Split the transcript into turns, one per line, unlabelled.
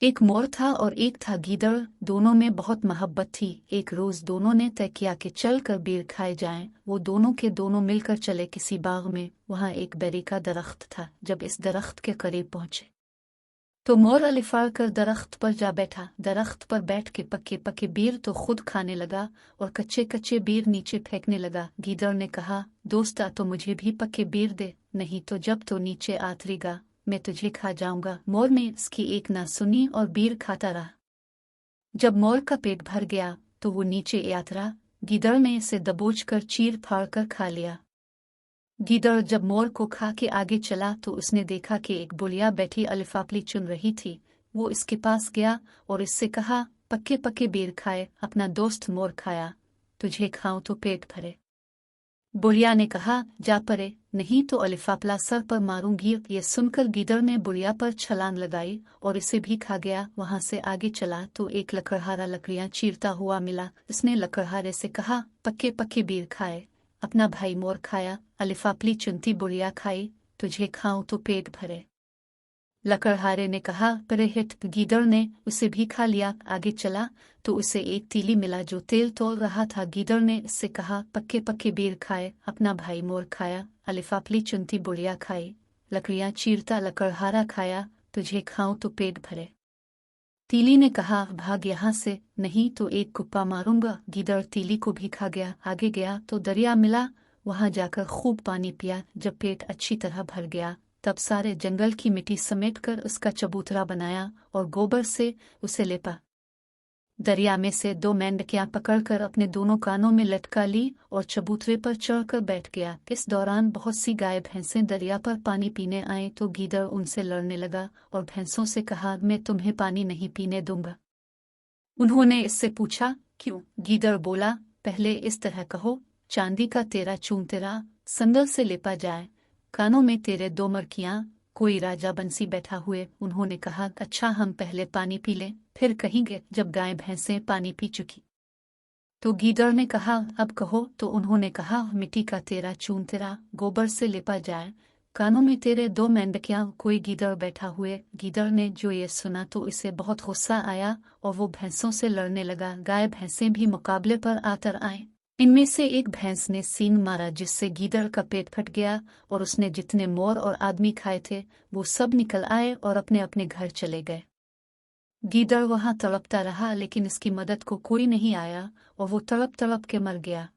एक मोर था और एक था गीदड़। दोनों में बहुत मोहब्बत थी। एक रोज दोनों ने तय किया कि चल कर बेर खाए जाएं। वो दोनों के दोनों मिलकर चले किसी बाग में। वहां एक बेरी का दरख्त था। जब इस दरख्त के करीब पहुंचे तो मोर अलिफाड़ कर दरख्त पर जा बैठा। दरख्त पर बैठ के पके पके बेर तो खुद खाने लगा और कच्चे कच्चे बेर नीचे फेंकने लगा। गीदड़ ने कहा, दोस्ता तो मुझे भी पके बेर दे, नहीं तो जब तो नीचे आतरेगा मैं तुझे खा जाऊंगा। मोर ने इसकी एक ना सुनी और बेर खाता रहा। जब मोर का पेट भर गया तो वो नीचे यात्रा। गीदड़ ने इसे दबोच कर चीर फाड़ कर खा लिया। गीदड़ जब मोर को खा के आगे चला तो उसने देखा कि एक बुढ़िया बैठी अलिफाफली चुन रही थी। वो इसके पास गया और इससे कहा, पक्के पक्के बेर खाए, अपना दोस्त मोर खाया, तुझे खाऊं तो पेट भरे। बुढ़िया ने कहा, जा परे, नहीं तो अलिफाफला सर पर मारूंगी। ये सुनकर गीदड़ ने बुढ़िया पर छलांग लगाई और इसे भी खा गया। वहां से आगे चला तो एक लकड़हारा लकड़ियां चीरता हुआ मिला। इसने लकड़हारे से कहा, पक्के पक्के बेर खाए, अपना भाई मोर खाया, अलिफाफली चुनती बुढ़िया खाई, तुझे खाऊं तो पेट भरे। लकड़हारे ने कहा, परे हिट। गीदड़ ने उसे भी खा लिया। आगे चला तो उसे एक तीली मिला जो तेल तोल रहा था। गीदड़ ने इससे कहा, पक्के पक्के बेर खाए, अपना भाई मोर खाया, अलिफाफली चुनती बुढ़िया खाई, लकड़ियां चीरता लकड़हारा खाया, तुझे खाऊं तो पेट भरे। तीली ने कहा, भाग यहाँ से, नहीं तो एक कुप्पा मारूंगा। गीदड़ तीली को भी खा गया। आगे गया तो दरिया मिला। वहां जाकर खूब पानी पिया। जब पेट अच्छी तरह भर गया तब सारे जंगल की मिट्टी समेटकर उसका चबूतरा बनाया और गोबर से उसे लेपा। दरिया में से 2 मेंढकियां पकड़कर अपने दोनों कानों में लटका ली और चबूतरे पर चढ़कर बैठ गया। इस दौरान बहुत सी गाय भैंसें दरिया पर पानी पीने आए तो गीदड़ उनसे लड़ने लगा और भैंसों से कहा, मैं तुम्हें पानी नहीं पीने दूंगा। उन्होंने इससे पूछा, क्यों? गीदड़ बोला, पहले इस तरह कहो, चांदी का तेरा चून तेरा, संदल से लेपा जाए, कानों में तेरे 2 मरकियां, कोई राजा बंसी बैठा हुए। उन्होंने कहा, अच्छा हम पहले पानी पी लें, फिर कहेंगे। जब गाय भैंसें पानी पी चुकी तो गीदड़ ने कहा, अब कहो। तो उन्होंने कहा, मिट्टी का तेरा चून तेरा, गोबर से लेपा जाए, कानों में तेरे 2 मेंढकियां, कोई गीदड़ बैठा हुए। गीदड़ ने जो ये सुना तो इसे बहुत गुस्सा आया और वो भैंसों से लड़ने लगा। गाय भैंसें भी मुकाबले पर आकर आए। इनमें से एक भैंस ने सींग मारा जिससे गीदड़ का पेट फट गया और उसने जितने मोर और आदमी खाए थे वो सब निकल आए और अपने अपने घर चले गए। गीदड़ वहां तड़पता रहा लेकिन इसकी मदद को कोई नहीं आया और वो तड़प तड़प के मर गया।